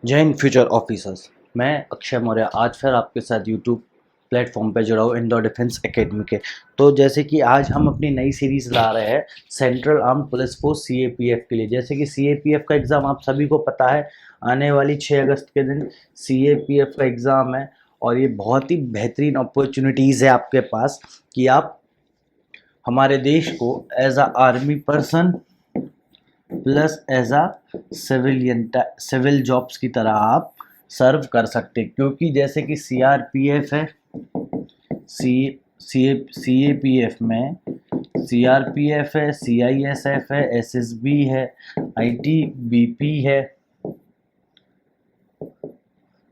जय Hind future officers. मैं अक्षय मौर्य आज फिर आपके साथ यूट्यूब प्लेटफॉर्म पे जुड़ा हूँ इंदौर डिफेंस एकेडमी के। तो जैसे कि आज हम अपनी नई सीरीज़ ला रहे हैं central arm police force CAPF के लिए। जैसे कि सीएपीएफ का एग्ज़ाम आप सभी को पता है, आने वाली 6 अगस्त के दिन सीएपीएफ का एग्ज़ाम है। और ये बहुत ही बेहतरीन अपॉर्चुनिटीज़ है आपके पास कि आप हमारे देश को as a army person plus as a civil jobs की तरह आप सर्व कर सकते हैं। क्योंकि जैसे कि सीआरपीएफ है, सीएपीएफ में सीआरपीएफ है, सीआईएसएफ है, एसएसबी है, आईटीबीपी है,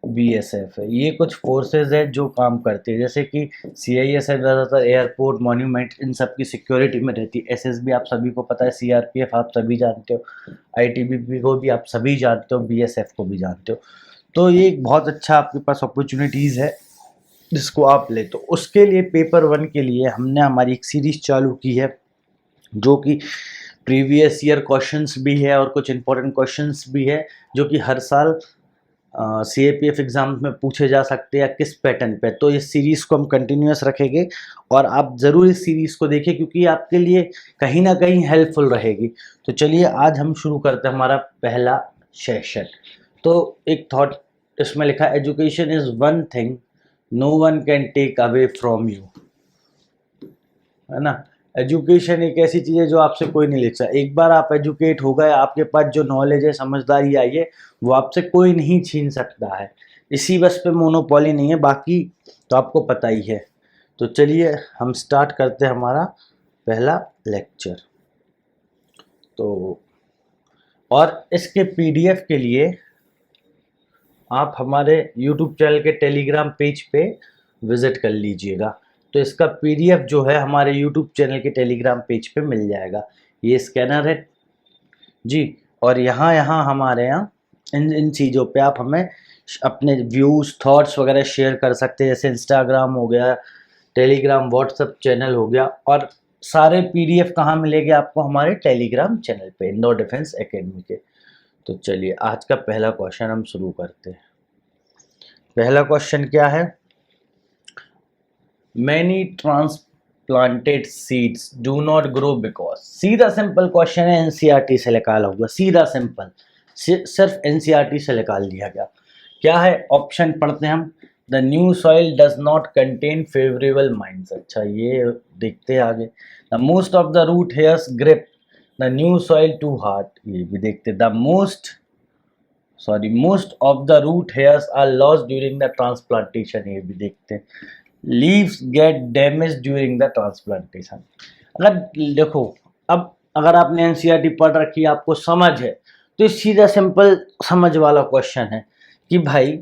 बीएसएफ है। ये कुछ फोर्सेस है जो काम करते हैं। जैसे कि सीआईएसएफ ज़्यादातर एयरपोर्ट, मॉन्यूमेंट, इन सब की सिक्योरिटी में रहती है। एसएसबी आप सभी को पता है, सीआरपीएफ आप सभी जानते हो, आईटीबीपी को भी आप सभी जानते हो, बीएसएफ को भी जानते हो। तो ये एक बहुत अच्छा आपके पास अपॉर्चुनिटीज़ है जिसको आप ले। तो उसके लिए पेपर 1 के लिए हमने हमारी एक सीरीज चालू की है जो कि प्रीवियस ईयर क्वेश्चंस भी है और कुछ इंपॉर्टेंट क्वेश्चंस भी है जो कि हर साल सीएपीएफ एग्ज़ाम में पूछे जा सकते हैं या किस पैटर्न पे। तो इस सीरीज़ को हम कंटिन्यूस रखेंगे और आप ज़रूर इस सीरीज़ को देखें क्योंकि आपके लिए कहीं ना कहीं हेल्पफुल रहेगी। तो चलिए आज हम शुरू करते हैं हमारा पहला सेशन। तो एक थॉट इसमें लिखा, education is one thing no one can take away from you, है ना। एजुकेशन एक ऐसी चीज़ है जो आपसे कोई नहीं ले सकता। एक बार आप एजुकेट हो गए, आपके पास जो नॉलेज है, समझदारी आई है, वो आपसे कोई नहीं छीन सकता है। इसी बस पे मोनोपोली नहीं है, बाकी तो आपको पता ही है। तो चलिए हम स्टार्ट करते हैं हमारा पहला लेक्चर। तो और इसके पीडीएफ के लिए आप हमारे यूट्यूब चैनल के टेलीग्राम पेज पे विज़िट कर लीजिएगा। तो इसका पीडीएफ जो है हमारे यूट्यूब चैनल के टेलीग्राम पेज पे मिल जाएगा। ये स्कैनर है जी। और यहाँ हमारे यहाँ इन इन चीज़ों पे आप हमें अपने व्यूज़, थॉट्स वगैरह शेयर कर सकते हैं। जैसे इंस्टाग्राम हो गया, टेलीग्राम, व्हाट्सएप चैनल हो गया। और सारे पीडीएफ कहाँ मिलेंगे आपको? हमारे टेलीग्राम चैनल पे, इंदौर डिफेंस एकेडमी के। तो चलिए आज का पहला क्वेश्चन हम शुरू करते हैं। पहला क्वेश्चन क्या है? Many transplanted seeds do not grow because। सीधा सिंपल क्वेश्चन है, एनसीईआरटी से निकाला हुआ, सीधा सिंपल, सिर्फ एनसीईआरटी से निकाल लिया गया। क्या है? ऑप्शन पढ़ते हैं हम। The new soil does not contain favourable mines. अच्छा, ये देखते हैं आगे। The most of the root hairs grip the new soil too hard. ये भी देखते। The most of the root hairs are lost during the transplantation. ये भी देखते हैं। Leaves get damage during the transplantation. अगर देखो, अब अगर आपने एनसीईआरटी पढ़ रखी है, आपको समझ है, तो सीधा सिंपल समझ वाला क्वेश्चन है कि भाई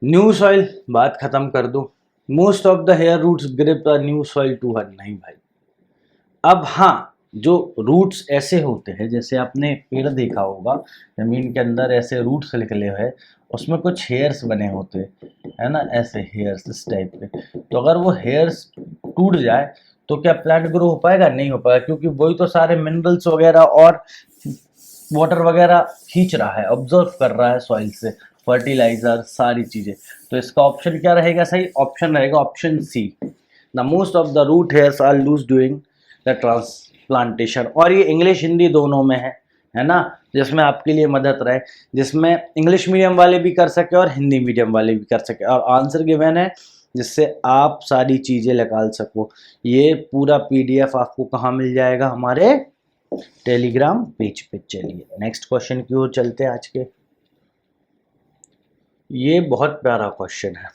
न्यू सॉइल बात खत्म कर दो, most of the hair roots grip the new soil to her. नहीं भाई। अब हाँ, जो रूट्स ऐसे होते हैं, जैसे आपने पेड़ देखा होगा, जमीन के अंदर ऐसे रूट्स निकले हुए हैं, उसमें कुछ हेयर्स बने होते हैं, है ना, ऐसे हेयर्स इस टाइप के। तो अगर वो हेयर्स टूट जाए तो क्या प्लांट ग्रो हो पाएगा? नहीं हो पाएगा, क्योंकि वही तो सारे मिनरल्स वगैरह और वाटर वगैरह खींच रहा है, ऑब्जर्व कर रहा है सॉइल से, फर्टिलाइजर, सारी चीजें। तो इसका ऑप्शन क्या रहेगा? सही ऑप्शन रहेगा option C. The most of the root hairs are lose during the transplantation. और ये इंग्लिश हिंदी दोनों में है ना, जिसमें आपके लिए मदद रहे, जिसमें इंग्लिश मीडियम वाले भी कर सके और हिंदी मीडियम वाले भी कर सके। और आंसर गिवन है जिससे आप सारी चीज़ें निकाल सको। ये पूरा पीडीएफ आपको कहाँ मिल जाएगा? हमारे टेलीग्राम पेज पे। चलिए नेक्स्ट क्वेश्चन की ओर चलते हैं आज के। ये बहुत प्यारा क्वेश्चन है,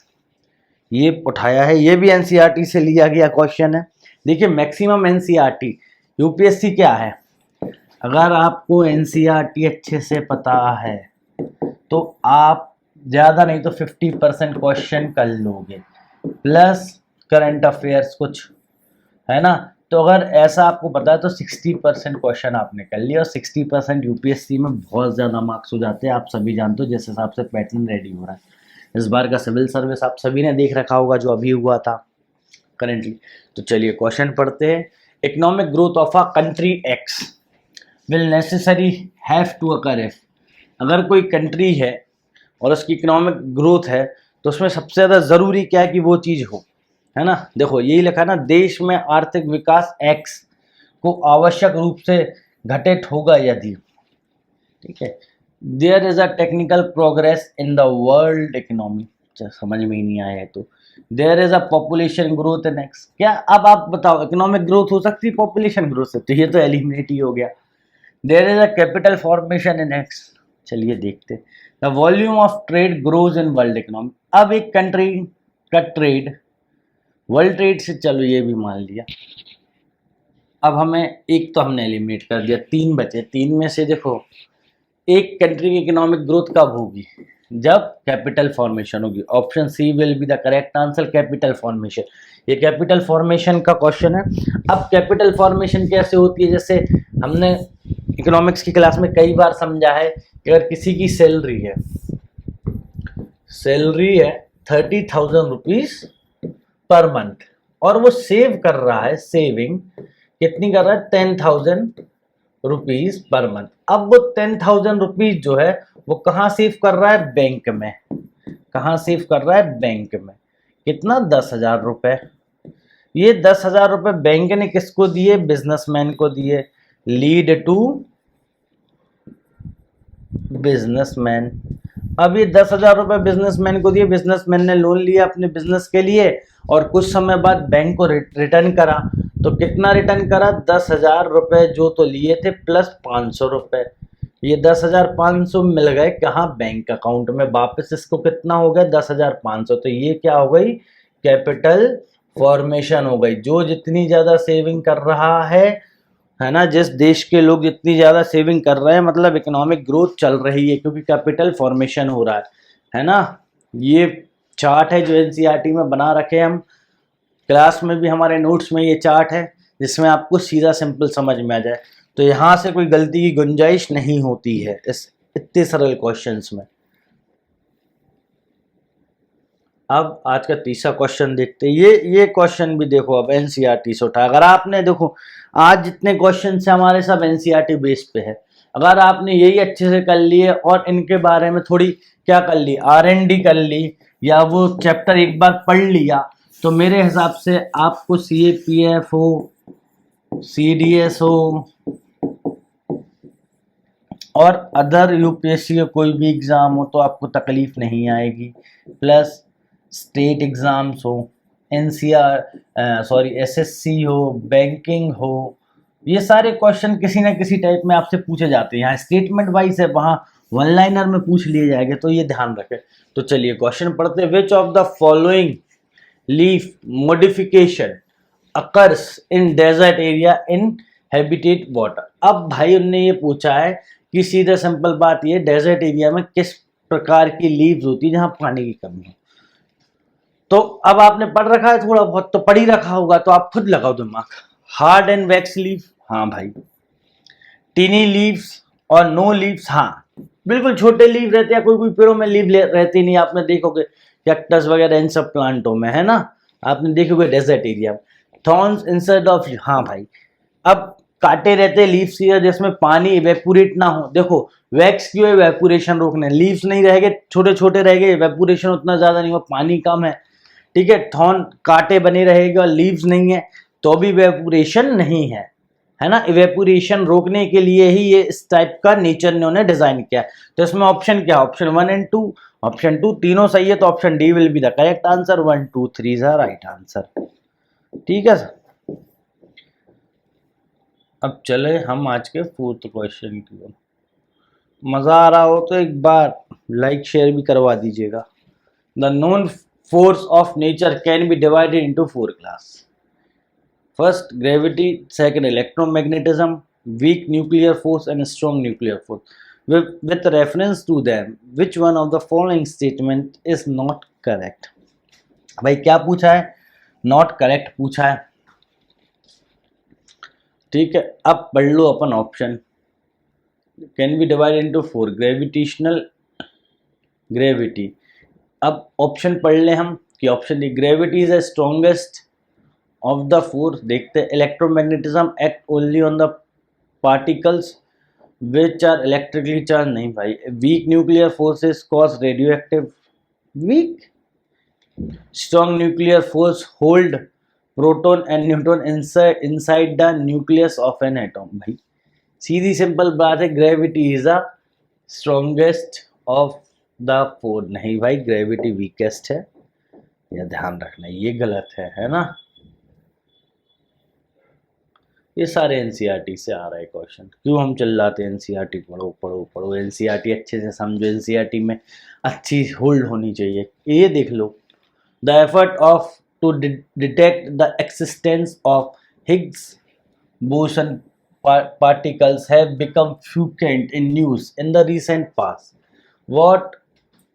ये उठाया है, ये भी एनसीईआरटी से लिया गया क्वेश्चन है। देखिए मैक्सिमम एनसीईआरटी, यूपीएससी क्या है, अगर आपको एनसीईआरटी अच्छे से पता है तो आप ज़्यादा नहीं तो 50% क्वेश्चन कर लोगे, प्लस करंट अफेयर्स कुछ, है ना। तो अगर ऐसा आपको पता है तो 60% क्वेश्चन आपने कर लिया। और 60% यूपीएससी में बहुत ज़्यादा मार्क्स हो जाते हैं, आप सभी जानते हो जिस हिसाब से पैटर्न रेडी हो रहा है। इस बार का सिविल सर्विस आप सभी ने देख रखा होगा जो अभी हुआ था करेंटली। तो चलिए क्वेश्चन पढ़ते हैं। Economic growth of a country X will necessary have to occur if. अगर कोई कंट्री है और उसकी इकोनॉमिक ग्रोथ है तो उसमें सबसे ज़्यादा ज़रूरी क्या है कि वो चीज़ हो, है ना। देखो यही लिखा ना, देश में आर्थिक विकास एक्स को आवश्यक रूप से घटित होगा यदि, ठीक है, there is a technical progress in the world economy, समझ में ही नहीं आया तो, there is a population growth in X, क्या अब आप बताओ इकोनॉमिक ग्रोथ हो सकती है पॉपुलेशन ग्रोथ से, तो ये तो एलिमिनेट ही हो गया। There is a capital formation in X, चलिए देखते, the volume of trade grows in world economy, अब एक कंट्री का ट्रेड वर्ल्ड ट्रेड से, चलो ये भी मान लिया, अब हमें एक तो हमने एलिमिनेट कर दिया, तीन बचे, तीन में से देखो एक कंट्री की इकोनॉमिक ग्रोथ कब होगी, जब कैपिटल फॉर्मेशन होगी, option C will be the correct answer, capital formation. ये कैपिटल फॉर्मेशन का क्वेश्चन है। अब कैपिटल फॉर्मेशन कैसे होती है, जैसे हमने इकोनॉमिक्स की क्लास में कई बार समझा है कि अगर किसी की सैलरी है 30,000 रुपीज पर मंथ और वो सेव कर रहा है, सेविंग कितनी कर रहा है, 10,000 रुपीज पर मंथ। अब वो 10,000 रुपीज जो है वो कहाँ सेव कर रहा है, बैंक में। कहाँ सेव कर रहा है, बैंक में। कितना, 10,000 रुपए। ये 10,000 रुपए बैंक ने किसको दिए, बिजनेसमैन को दिए। Lead to businessman. अब ये 10,000 रुपए बिजनेसमैन को दिए, बिजनेसमैन ने लोन लिया अपने बिजनेस के लिए और कुछ समय बाद बैंक को रिटर्न करा, तो कितना रिटर्न करा, 10,000 रुपए जो तो लिए थे प्लस 500 रुपए। ये 10,500 मिल गए कहाँ, बैंक अकाउंट में वापस। इसको कितना हो गया, 10,500। तो ये क्या हो गई, कैपिटल फॉर्मेशन हो गई। जो जितनी ज्यादा सेविंग कर रहा है ना, जिस देश के लोग जितनी ज्यादा सेविंग कर रहे हैं मतलब इकोनॉमिक ग्रोथ चल रही है, क्योंकि कैपिटल फॉर्मेशन हो रहा है ना। ये चार्ट है जो एनसीईआरटी में बना रखे हैं हम, क्लास में भी हमारे नोट्स में ये चार्ट है, जिसमें आपको सीधा सिंपल समझ में आ जाए। तो यहाँ से कोई गलती की गुंजाइश नहीं होती है इस इतने सरल क्वेश्चंस में। अब आज का तीसरा क्वेश्चन देखते हैं। ये क्वेश्चन भी देखो, अब एनसीईआरटी से उठा। अगर आपने देखो आज जितने क्वेश्चन है हमारे सब एनसीईआरटी बेस पे है, अगर आपने यही अच्छे से कर लिए और इनके बारे में थोड़ी क्या कर ली, आरएनडी कर ली, या वो चैप्टर एक बार पढ़ लिया, तो मेरे हिसाब से आपको सीएपीएफ हो, सीडीएस हो और अदर यूपीएससी का कोई भी एग्ज़ाम हो तो आपको तकलीफ नहीं आएगी। प्लस स्टेट एग्ज़ाम्स हो, एसएससी हो, बैंकिंग हो, ये सारे क्वेश्चन किसी ना किसी टाइप में आपसे पूछे जाते हैं। यहाँ स्टेटमेंट वाइज है, वहाँ वन लाइनर में पूछ लिए जाएंगे, तो ये ध्यान रखें। तो चलिए क्वेश्चन पढ़ते हैं। Which of the following leaf modification occurs in desert area in habitat water. अब भाई उनने ये पूछा है कि सीधा सिंपल बात ये, डेजर्ट एरिया में किस प्रकार की लीव्स होती है जहां पानी की कमी है। तो अब आपने पढ़ रखा है थोड़ा बहुत, तो पढ़ ही रखा होगा, तो आप खुद लगाओ दिमाग। हार्ड एंड वैक्स लीव, हाँ भाई। टीनी लीव्स और नो लीव्स, हाँ बिल्कुल छोटे लीव रहते हैं, कोई कोई पेड़ों में लीव रहती नहीं, आपने देखोगे कैक्टस वगैरह इन सब प्लांटों में, है ना, आपने देखोगे डेजर्ट एरिया में। थॉर्न्स इंसेड ऑफ, हाँ भाई। अब कांटे रहते लीव्स की जिसमें पानी इवेपोरेट ना हो, देखो वैक्स क्यों, इवेपोरेशन रोकने, लीव्स नहीं रहेंगे, छोटे छोटे रहेंगे, इवेपोरेशन उतना ज्यादा नहीं हो, पानी कम है, ठीक है। थॉर्न कांटे बने रहेंगे और लीव्स नहीं है तो भी इवेपोरेशन नहीं है ना। इवेपोरेशन रोकने के लिए ही ये इस टाइप का नेचर ने उन्हें डिजाइन किया। तो इसमें ऑप्शन क्या, ऑप्शन 1 एंड 2, ऑप्शन 2 तीनों सही है, तो option D will be the correct answer. 1 2 3 is the right answer, ठीक है सर। अब चले हम आज के फोर्थ क्वेश्चन की ओर। मजा आ रहा हो तो एक बार लाइक शेयर भी करवा दीजिएगा। The known force of nature can be divided into 4 class. First, gravity. Second, electromagnetism. Weak nuclear force and strong nuclear force. With reference to them, which one of the following statement is not correct? भाई क्या पूछा है, not correct पूछा है, ठीक है। अब पढ़ लो अपन option. Can be divide into 4, gravitational, gravity. अब ऑप्शन पढ़ ले हम कि option D, gravity is the strongest of the force. देखते हैं, electromagnetism act only on the particles, which are electrically charge, नहीं भाई। Weak nuclear forces cause radioactive, weak. Strong nuclear force hold proton and neutron inside the nucleus of an atom, भाई सीधी simple बात है, gravity is the strongest of the four, नहीं भाई gravity weakest है, यह ध्यान रखना, ये गलत है ना। ये सारे एनसीईआरटी से आ रहा है क्वेश्चन, क्यों हम चिल्लाते हैं एनसीईआरटी पढ़ो पढ़ो पढ़ो, एनसीईआरटी अच्छे से समझो, एनसीईआरटी में अच्छी होल्ड होनी चाहिए। ये देख लो, the effort of to detect the existence of Higgs boson particles have become frequent in use in the recent past. What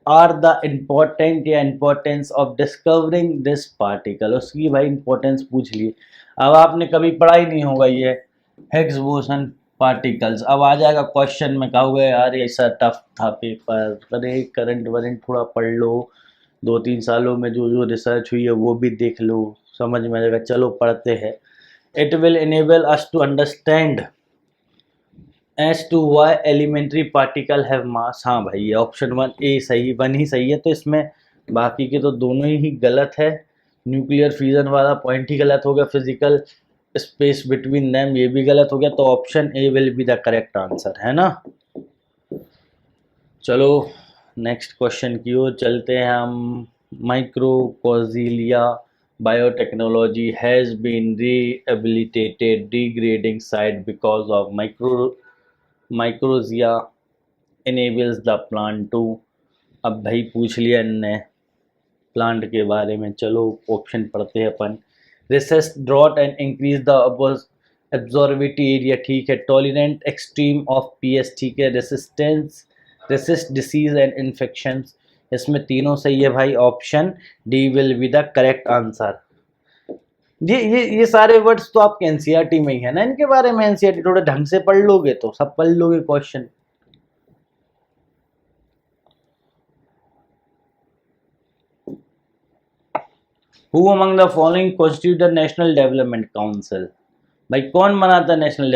are the important या importance of discovering this particle? उसकी भाई importance पूछ लिए। अब आपने कभी पढ़ा ही नहीं होगा ये हिग्स बोसन पार्टिकल्स, अब आ जाएगा क्वेश्चन में, कहोगे यार ऐसा टफ था पेपर, अरे करंट वरेंट थोड़ा पढ़ लो, 2-3 सालों में जो जो रिसर्च हुई है वो भी देख लो, समझ में आ जाएगा। चलो पढ़ते हैं। It will enable us to understand as to why elementary particle have mass। हाँ भाई ये ऑप्शन 1A सही, 1 ही सही है, तो इसमें बाकी के तो दोनों ही गलत है। न्यूक्लियर फ्यूजन वाला पॉइंट ही गलत हो गया, फिजिकल स्पेस बिटवीन देम ये भी गलत हो गया, तो option A will be the correct answer, है ना। चलो नेक्स्ट क्वेश्चन की ओर चलते हैं हम। माइक्रोकोजिलिया biotechnology has been rehabilitated degrading site because of mycorrhiza enables the plant to। अब भाई पूछ लिया इनने प्लांट के बारे में, चलो ऑप्शन पढ़ते हैं अपन। Resist drought and increase the एब्जॉर्बिटी एरिया, ठीक है। टॉलरेंट एक्सट्रीम ऑफ पीएच, ठीक है। रेसिस्ट डिसीज एंड इन्फेक्शंस, इसमें तीनों सही है भाई, option D will be the correct answer. ये सारे वर्ड्स तो आपके एनसीईआरटी में ही है ना, इनके बारे में एनसीईआरटी थोड़े ढंग से पढ़ लोगे तो सब पढ़ लोगे question. Who among the following constitute the national development council, भाई कौन बनाता है नेशनल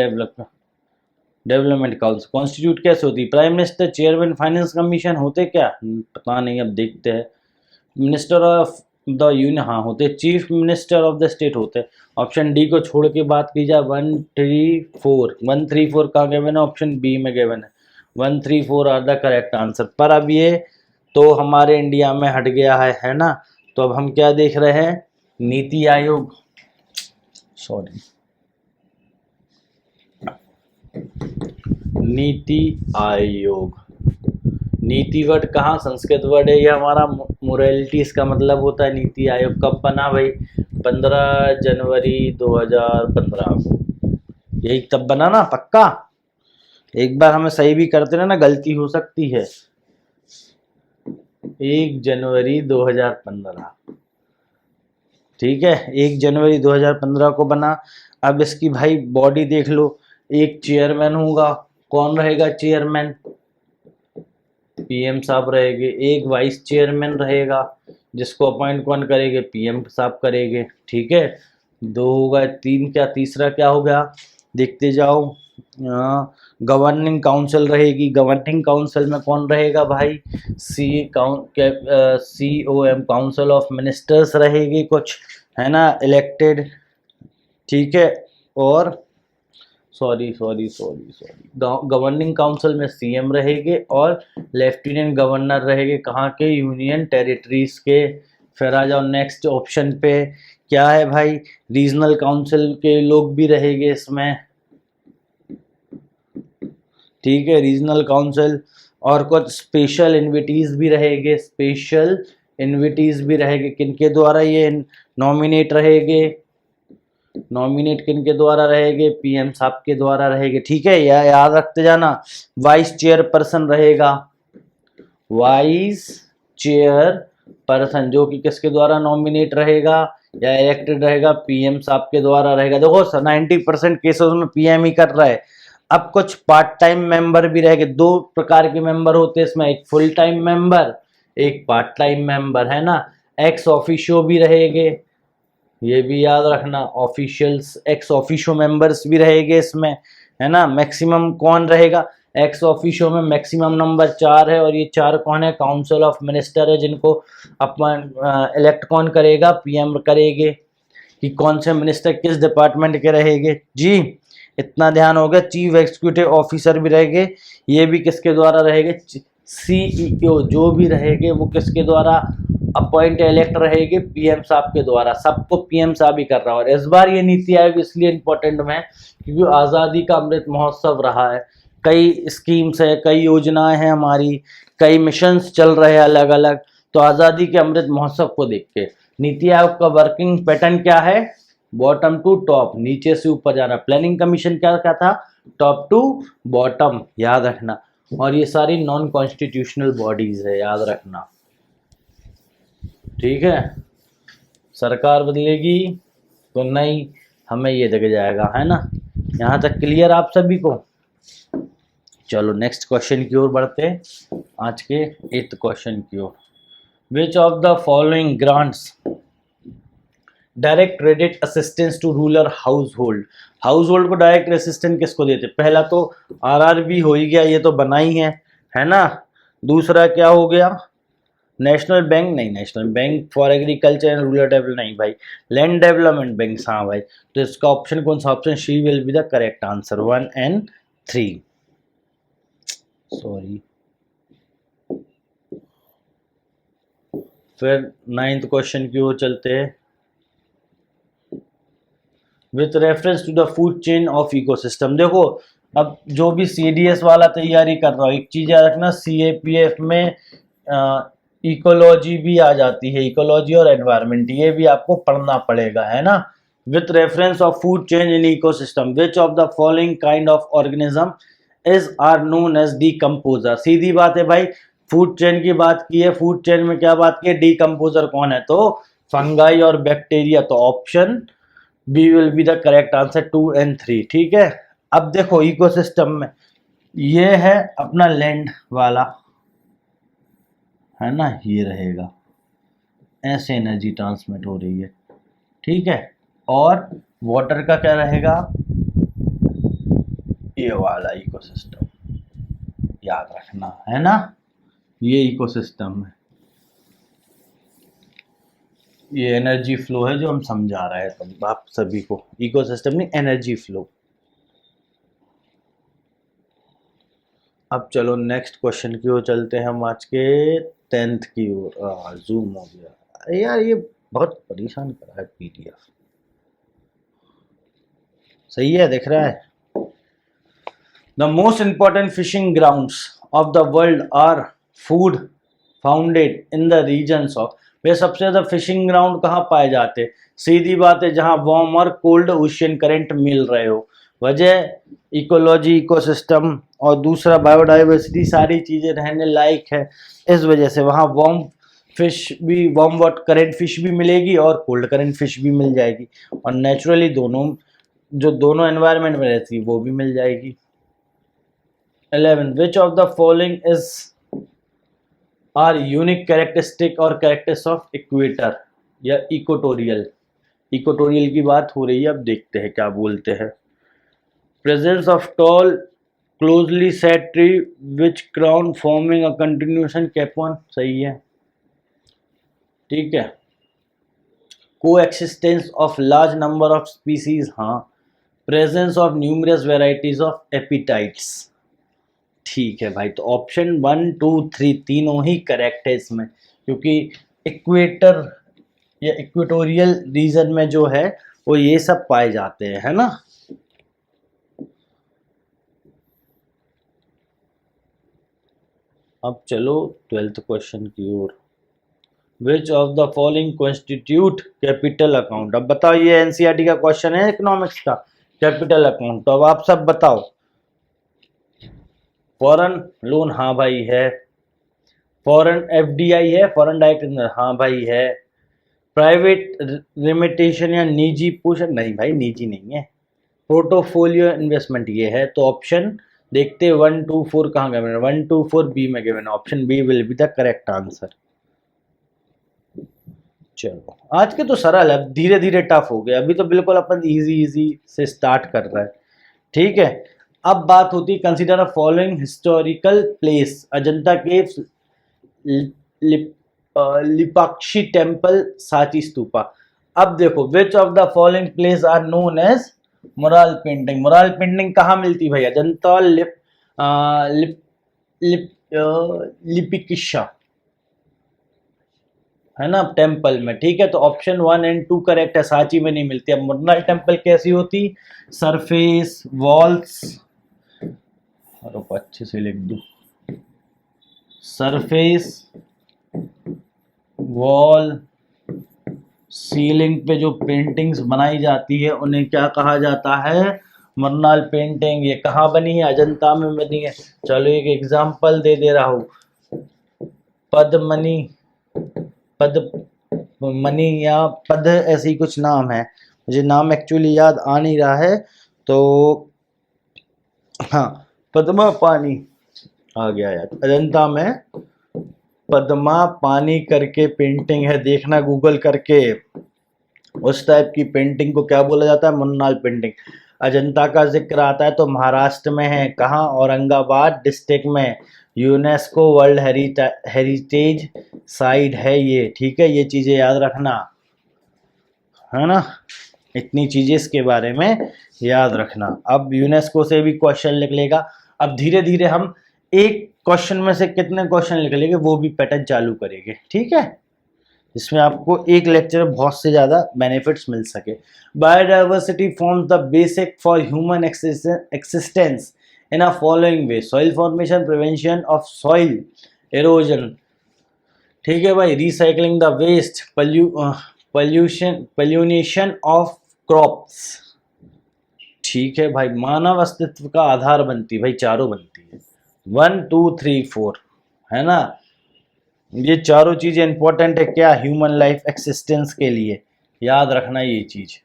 डेवलपमेंट काउंसिल? कॉन्स्टिट्यूट कैसे होती है? Prime minister, chairman, finance commission, होते क्या पता नहीं, अब देखते हैं। मिनिस्टर ऑफ द यूनियन, हाँ होते। Chief minister of the state होते हैं। ऑप्शन डी को छोड़ के बात की जाए 134 कहाँ गिवन है? ऑप्शन बी में गिवन है। 134 आर द करेक्ट आंसर। पर अब ये तो हमारे इंडिया में हट गया है ना, तो अब हम क्या देख रहे हैं? नीति आयोग, सॉरी नीति आयोग। नीति वर्ड कहाँ? संस्कृत वर्ड है ये हमारा। मोरालिटी इसका मतलब होता है। नीति आयोग कब बना भाई? 15 जनवरी 2015 को, यही तब बना ना, पक्का? एक बार हमें सही भी करते रहना, गलती हो सकती है। 1 जनवरी 2015, ठीक है, 1 जनवरी 2015 को बना। अब इसकी भाई बॉडी देख लो, एक चेयरमैन होगा, कौन रहेगा चेयरमैन? पीएम साहब रहेंगे। एक वाइस चेयरमैन रहेगा, जिसको अपॉइंट कौन करेंगे? पीएम साहब करेंगे, ठीक है। 2 होगा, 3 क्या, तीसरा क्या हो गया? देखते जाओ। गवर्निंग काउंसिल रहेगी। गवर्निंग काउंसिल में कौन रहेगा भाई? COM काउंसिल ऑफ मिनिस्टर्स रहेगी कुछ, है ना, इलेक्टेड, ठीक है। और सॉरी गवर्निंग काउंसिल में सीएम रहेंगे और लेफ्टिनेंट गवर्नर रहेंगे, कहाँ के? यूनियन टेरिटरीज के। फिर आ जाओ नेक्स्ट ऑप्शन पे, क्या है भाई? रीजनल काउंसिल के लोग भी रहेंगे इसमें, ठीक है, रीजनल काउंसिल। और कुछ स्पेशल इन्विटीज भी रहेंगे, किनके द्वारा ये नॉमिनेट रहेंगे? नॉमिनेट किनके द्वारा रहेंगे? पीएम साहब के द्वारा रहेंगे, ठीक है, या याद रखते जाना। वाइस चेयरपर्सन रहेगा, वाइस चेयरपर्सन, जो कि किसके द्वारा नॉमिनेट रहेगा या इलेक्टेड रहेगा? पीएम साहब के द्वारा रहेगा। देखो 90% केसेस में पीएम ही कर रहा है। अब कुछ पार्ट टाइम मेंबर भी रहेंगे। 2 प्रकार के मेंबर होते हैं इसमें, एक फुल टाइम मेंबर, एक पार्ट टाइम मेंबर, है ना। एक्स ऑफिशियो भी रहेंगे, ये भी याद रखना। ऑफिशियल्स, एक्स ऑफिशियो मेंबर्स भी रहेंगे इसमें, है ना। मैक्सिमम कौन रहेगा, एक्स ऑफिशियो में मैक्सिमम नंबर 4 है, और ये 4 कौन है, काउंसिल ऑफ मिनिस्टर है, जिनको अपन इलेक्ट कौन करेगा, पीएम करेंगे, कि कौन से मिनिस्टर किस डिपार्टमेंट के रहेंगे जी। इतना ध्यान हो गया। चीफ एग्जीक्यूटिव ऑफिसर भी रहेंगे, ये भी किसके द्वारा रहेंगे, सीईओ जो भी रहेंगे वो किसके द्वारा अपॉइंट इलेक्ट रहेंगे, पीएम साहब के द्वारा। सबको पीएम साहब ही कर रहा है। और इस बार ये नीति आयोग इसलिए इंपॉर्टेंट में, क्योंकि आज़ादी का अमृत महोत्सव रहा है, कई स्कीम्स है, कई योजनाएं हैं हमारी, कई मिशंस चल रहे हैं अलग अलग। तो आज़ादी के अमृत महोत्सव को देख के नीति आयोग का वर्किंग पैटर्न क्या है, बॉटम टू टॉप, नीचे से ऊपर जाना। प्लानिंग कमीशन क्या क्या था, टॉप टू बॉटम, याद रखना। और ये सारी नॉन कॉन्स्टिट्यूशनल बॉडीज है, याद रखना, ठीक है। सरकार बदलेगी तो नहीं, हमें ये दिख जाएगा, है ना। यहाँ तक क्लियर आप सभी को। चलो नेक्स्ट क्वेश्चन की ओर बढ़ते हैं, आज के 8th क्वेश्चन की ओर। Which of the following grants direct credit assistance to rural household, household को डायरेक्ट असिस्टेंस किसको देते, पहला तो आरआरबी हो ही गया, ये तो बना ही है ना। दूसरा क्या हो गया, नेशनल बैंक, नहीं national bank for agriculture and rural development, नहीं भाई, लैंड डेवलपमेंट बैंक, हाँ भाई। तो इसका ऑप्शन कौन सा, option C will be the correct answer, 1 and 3। Sorry. फिर 9th क्वेश्चन की ओर चलते हैं। With reference to the food chain of ecosystem, देखो अब जो भी सीडीएस वाला तैयारी कर रहा हो, एक चीज याद रखना, सीएपीएफ में इकोलॉजी भी आ जाती है, इकोलॉजी और एनवायरमेंट, ये भी आपको पढ़ना पड़ेगा, है ना। With reference of food chain in ecosystem, which of the following kind of organism is are known as decomposer, सीधी बात है भाई, फूड चेन की बात की है, फूड चेन में क्या बात की है, डीकम्पोजर कौन है, तो फंगाई और बैक्टीरिया। तो option B will be the correct answer, 2 and 3, ठीक है। अब देखो इकोसिस्टम में ये है अपना लैंड वाला, है ना, ये रहेगा, ऐसे एनर्जी ट्रांसमिट हो रही है, ठीक है। और वाटर का क्या रहेगा, ये वाला इकोसिस्टम, याद रखना, है ना, ये इकोसिस्टम है, ये एनर्जी फ्लो है जो हम समझा रहे हैं तुम आप सभी को, इकोसिस्टम नहीं, एनर्जी फ्लो। अब चलो नेक्स्ट क्वेश्चन की ओर चलते हैं हम, आज के 10th की ओर। जूम हो गया, अरे यार ये बहुत परेशान कर रहा है पीडीएफ, सही है, दिख रहा है। The most important fishing grounds of the world are food founded in the regions of, वे सबसे ज़्यादा फिशिंग ग्राउंड कहाँ पाए जाते हैं, सीधी बात है जहाँ वार्म और कोल्ड ओशियन करंट मिल रहे हो। वजह इकोलॉजी, इकोसिस्टम, और दूसरा बायोडाइवर्सिटी, सारी चीज़ें रहने लायक है, इस वजह से वहाँ वार्म फिश भी, वार्म वाटर करंट फिश भी मिलेगी और कोल्ड करंट फिश भी मिल जाएगी, और नेचुरली दोनों, जो दोनों एनवायरनमेंट में रहती है वो भी मिल जाएगी। 11 which of the following is are unique characteristic और कैरेक्टर्स ऑफ इक्वेटर या इक्वेटोरियल, इक्वेटोरियल की बात हो रही है, अब देखते हैं क्या बोलते हैं। Presence of tall closely set tree which crown forming a continuation कैपॉन, सही है, ठीक है। Coexistence of large number of species, हाँ। Presence of numerous varieties of epiphytes, ठीक है भाई। तो ऑप्शन 1, 2, 3 तीनों ही करेक्ट है इसमें, क्योंकि इक्वेटर या इक्वेटोरियल रीजन में जो है वो ये सब पाए जाते हैं, है ना। अब चलो 12th क्वेश्चन की ओर। Which of the following constitute capital account, अब बताओ, ये एनसीईआरटी का क्वेश्चन है इकोनॉमिक्स का, कैपिटल अकाउंट। तो अब आप सब बताओ, फॉरेन लोन, हाँ भाई है। फॉरेन एफडीआई है, फॉरेन डायरेक्ट, हाँ भाई है। प्राइवेट रिमिटेशन या निजी पोषण, नहीं भाई निजी नहीं है। पोर्टोफोलियो इन्वेस्टमेंट ये है। तो ऑप्शन देखते 1, 2, 4 कहाँ गिवन है, 1, 2, 4 बी में गिवन है, option B will be the correct answer. चलो आज के तो सरल है, धीरे धीरे टफ हो गया, अभी तो बिल्कुल अपन इजी इजी से स्टार्ट कर रहा है, ठीक है। अब बात होती है consider a following historical place, Ajanta caves, Lepakshi temple, Sanchi stupa. अब देखो which of the following place are known as mural painting. Mural painting कहाँ मिलती है भाई? अजंता, लिप लिप लिपिकिशा, है ना, टेम्पल में। ठीक है, तो ऑप्शन 1 और 2 करेक्ट है, सांची में नहीं मिलती। अब मुरनाल टेम्पल कैसी होती? सरफेस वॉल्स, और अच्छे से लिख दूं, सरफेस वॉल सीलिंग पे जो पेंटिंग्स बनाई जाती है उन्हें क्या कहा जाता है? मरनाल पेंटिंग। ये कहाँ बनी है? अजंता में बनी है। चलो एक एग्जांपल दे रहा हूँ, पद्मनी, पद मनी या पद, ऐसी कुछ नाम है, मुझे नाम एक्चुअली याद आ नहीं रहा है, तो हाँ, पद्मा पानी आ गया यार। अजंता में पद्मा पानी करके पेंटिंग है, देखना गूगल करके। उस टाइप की पेंटिंग को क्या बोला जाता है? मुन्नाल पेंटिंग। अजंता का जिक्र आता है तो महाराष्ट्र में है, कहाँ? औरंगाबाद डिस्ट्रिक्ट में। यूनेस्को वर्ल्ड हेरिटेज साइट है ये। ठीक है, ये चीजें याद रखना, है ना, इतनी चीजें इसके बारे में याद रखना। अब यूनेस्को से भी क्वेश्चन लिख लेगा। अब धीरे धीरे हम एक क्वेश्चन में से कितने क्वेश्चन लिख लेंगे वो भी पैटर्न चालू करेंगे। ठीक है, जिसमें आपको एक लेक्चर में बहुत से ज़्यादा बेनिफिट्स मिल सके। Biodiversity forms the basic for human existence in a following way: soil formation, prevention of soil erosion, ठीक है भाई, recycling the waste, pollination of crops, ठीक है भाई, मानव अस्तित्व का आधार बनती है भाई, चारों बनती है, 1 2 3 4, है ना। ये चारों चीजें इंपॉर्टेंट है क्या? ह्यूमन लाइफ एक्सिस्टेंस के लिए, याद रखना ये चीज।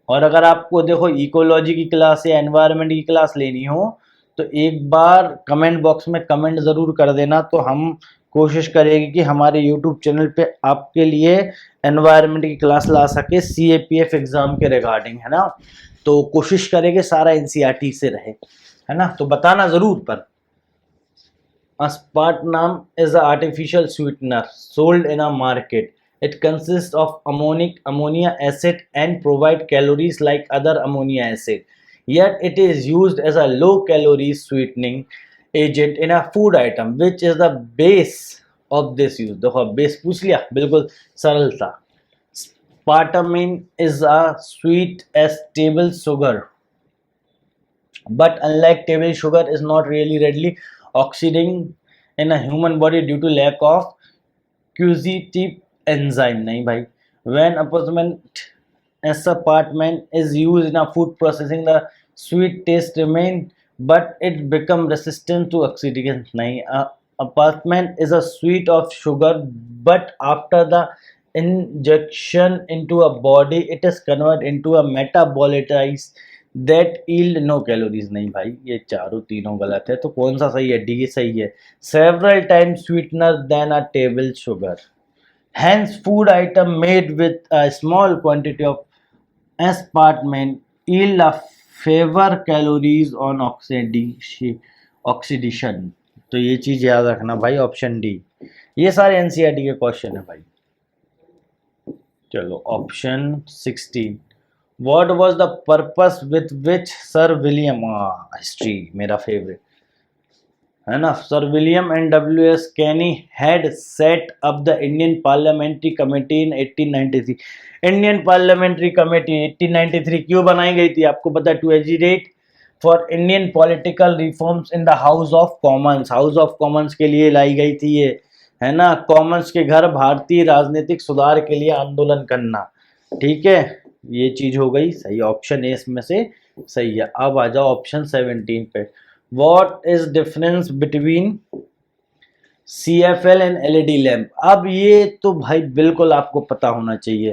और अगर आपको देखो इकोलॉजी की क्लास या एनवायरनमेंट की क्लास लेनी हो तो एक बार कमेंट बॉक्स में कमेंट ज़रूर कर देना, तो हम कोशिश करेंगे कि हमारे यूट्यूब चैनल पे आपके लिए एनवायरनमेंट की क्लास ला सके CAPF एग्ज़ाम के रिगार्डिंग, है ना। तो कोशिश करेंगे सारा NCERT से रहे, है ना, तो बताना ज़रूर। पर aspartame is an artificial sweetener sold in a market. It consists of ammonia acid and provide calories like other ammonia acid. Yet it is used as a low-calorie sweetening agent in a food item. Which is the base of this use? देखो base पूछ लिया, बिल्कुल सरल था। Spartamine is a sweet as table sugar, but unlike table sugar is not really readily oxidizing in a human body due to lack of quantitative enzyme. नहीं भाई, when aspartame is used in a food processing, the sweet taste remain, but it become resistant to oxidation. नहीं, aspartame is a sweet of sugar, but after the injection into a body, it is converted into a metabolite that yield no calories. नहीं भाई, ये चारों तीनों गलत है, तो कौन सा सही है? डी सही है, several time sweetener than a table sugar. Hence, food item made with a small quantity of aspartame yield a favor calories on oxidation। तो ये चीज याद रखना भाई, ऑप्शन डी। ये सारे NCERT के क्वेश्चन है भाई। चलो option 16, What was the purpose with which Sir William, history मेरा फेवरेट, है ना, Sir William and W.S. Canny had set up the Indian Parliamentary Committee in 1893। Indian parliamentary committee 1893 क्यों बनाई गई थी? आपको पता है, to agitate for Indian political reforms in the House of Commons. House of Commons के लिए लाई गई थी ये, है ना, कॉमन्स के घर भारतीय राजनीतिक सुधार के लिए आंदोलन करना। ठीक है, ये चीज हो गई सही, ऑप्शन ए इसमें से सही है। अब आ जाओ ऑप्शन 17 पे। What is difference between CFL and LED lamp? अब ये तो भाई बिल्कुल आपको पता होना चाहिए।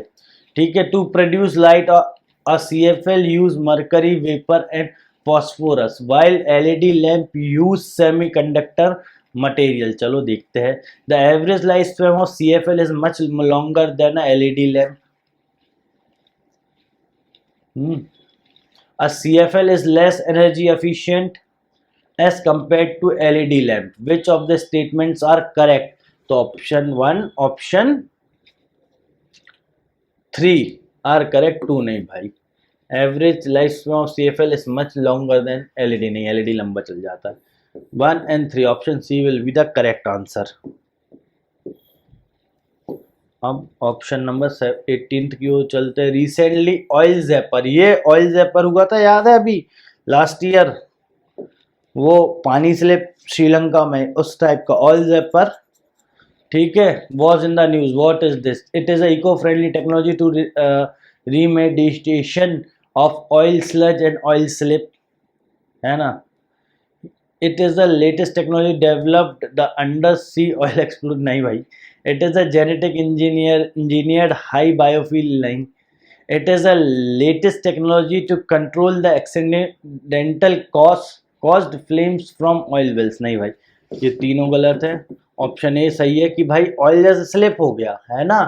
ठीक है, to produce light a CFL use mercury vapour and phosphorus while LED lamp use semiconductor material. चलो देखते हैं। The average life span of CFL is much longer than a LED lamp. A CFL is less energy efficient as compared to LED lamp. Which of the statements are correct? तो option 1, option 3 are correct, 2 नहीं भाई। Average life span of CFL is much longer then LED, नहीं LED लंबा चल जाता है। 1 and 3 option C will be the correct answer. अब option number 18 की ओर चलते हैं। रिसेंटली ऑयल ज़ैपर, ये ऑयल ज़ैपर हुआ था याद है अभी लास्ट ईयर, वो पानी स्लिप श्रीलंका में, उस टाइप का ऑयल ज़ैपर, ठीक है, was in the news. What is this? It is eco friendly technology to remediation of oil sludge and oil slip, है ना। It is the latest technology developed the under sea oil explore, नहीं भाई। It is a genetic engineered high biofuel line. It is a latest technology to control the accidental caused flames from oil wells, नहीं भाई, ये तीनों गलत है। Option A सही है कि भाई ऑयल जैसे स्लिप हो गया है ना,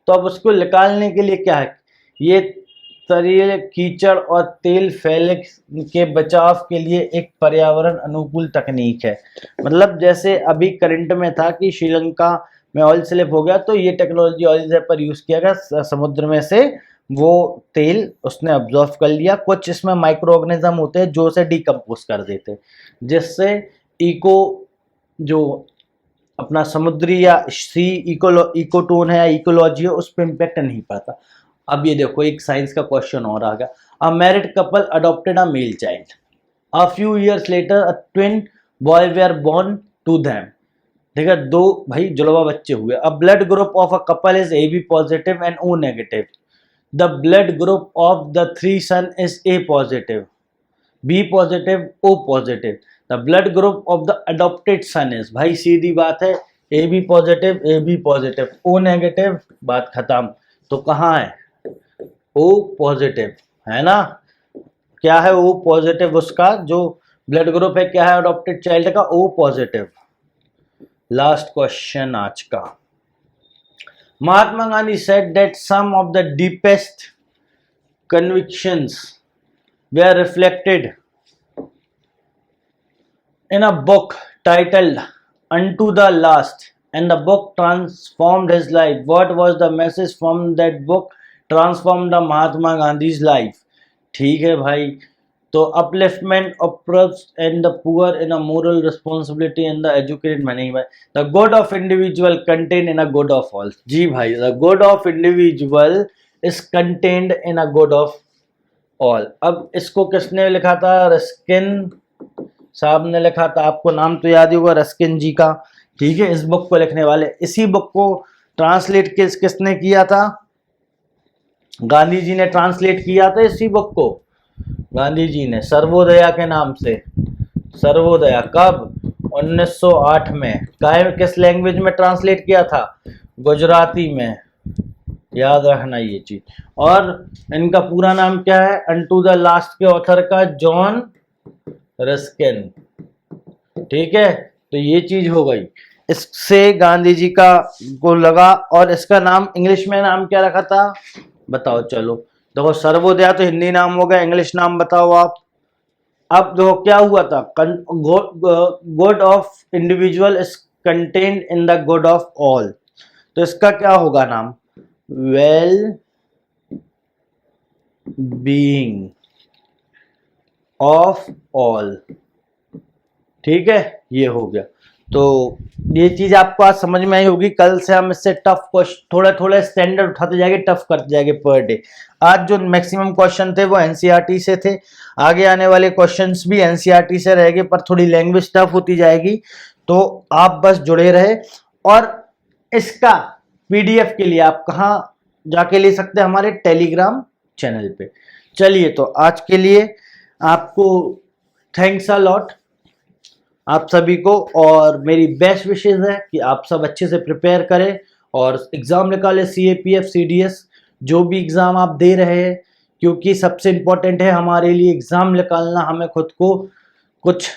तो अब उसको निकालने के लिए क्या है, ये तरीके कीचड़ और तेल फैले के बचाव के लिए एक पर्यावरण अनुकूल तकनीक है। मतलब जैसे अभी करंट में था कि श्रीलंका में ऑयल स्लिप हो गया, तो ये टेक्नोलॉजी ऑयल ज़ैपर यूज़ किया गया, समुद्र में से वो तेल उसने ऑब्जॉर्व कर लिया। कुछ इसमें माइक्रो ऑर्गेनिज्म होते हैं जो उसे डिकम्पोज कर देते हैं, जिससे इको जो अपना समुद्री या सी इकोटोन है या इकोलॉजी है उस पर इम्पैक्ट नहीं पड़ता। अब ये देखो एक साइंस का क्वेश्चन और आ गया। A married couple adopted a male child, a few years later a twin boy were born to them, ठीक है, दो भाई जुड़वा बच्चे हुए। A blood group of a couple is AB positive and O negative. The blood group of the 3 son is A positive, B positive, O positive. The blood group of the adopted son is, भाई सीधी बात है, AB positive, AB positive, O negative, बात खत्म। तो कहाँ है? O positive, है ना। क्या है O पॉजिटिव? उसका जो ब्लड ग्रुप है क्या है अडॉप्टेड चाइल्ड का? O positive. लास्ट क्वेश्चन आज का। Mahatma Gandhi said that some of the deepest convictions were reflected in a book titled Unto the Last, and the book transformed his life. What was the message from that book transformed the Mahatma Gandhi's life? ठीक है भाई, तो upliftment of and the poor in a moral responsibility and the educated money, the good of individual contained in a good of all। जी भाई, the good of individual is contained in a good of all। अब इसको किसने लिखा था? Ruskin साहब ने लिखा था, आपको नाम तो याद ही होगा रस्किन जी का, ठीक है। इस बुक को लिखने वाले, इसी बुक को ट्रांसलेट किसने किया था? गांधी जी ने ट्रांसलेट किया था इसी बुक को, गांधी जी ने, सर्वोदया के नाम से। सर्वोदया कब? 1908 में। किस लैंग्वेज में ट्रांसलेट किया था? गुजराती में, याद रखना ये चीज। और इनका पूरा नाम क्या है? अनटू द लास्ट के ऑथर का जॉन रस्किन, ठीक है। तो ये चीज हो गई, इससे गांधी जी का को लगा। और इसका नाम इंग्लिश में नाम क्या रखा था बताओ? चलो देखो, सर्वोदया तो हिंदी नाम हो गया, इंग्लिश नाम बताओ आप। अब देखो क्या हुआ था, good of individual is contained in the good of all, तो इसका क्या होगा नाम? वेल बीइंग ऑफ ऑल, ठीक है, ये हो गया। तो ये चीज आपको आज समझ में आई होगी। कल से हम इससे टफ क्वेश्चन थोड़े थोड़े स्टैंडर्ड उठाते जाएंगे, टफ करते जाएंगे पर डे। आज जो मैक्सिमम क्वेश्चन थे वो एनसीईआरटी से थे, आगे आने वाले क्वेश्चंस भी एनसीईआरटी से रहेंगे, पर थोड़ी लैंग्वेज टफ होती जाएगी। तो आप बस जुड़े रहे। और इसका पीडीएफ के लिए आप कहाँ जाके ले सकते हैं? हमारे टेलीग्राम चैनल पे। चलिए, तो आज के लिए आपको थैंक्स अ लॉट आप सभी को, और मेरी बेस्ट विशेष है कि आप सब अच्छे से प्रिपेयर करें और एग्ज़ाम निकालें, CAPF CDS जो भी एग्ज़ाम आप दे रहे हैं, क्योंकि सबसे इम्पोर्टेंट है हमारे लिए एग्ज़ाम निकालना, हमें खुद को कुछ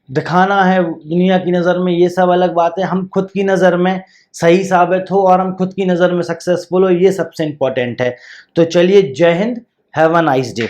दिखाना है दुनिया की नज़र में। ये सब अलग बात है, हम खुद की नज़र में सही साबित हो और हम खुद की नज़र में सक्सेसफुल हो, ये सबसे इम्पोर्टेंट है। तो चलिए, जय Hind, have a nice day.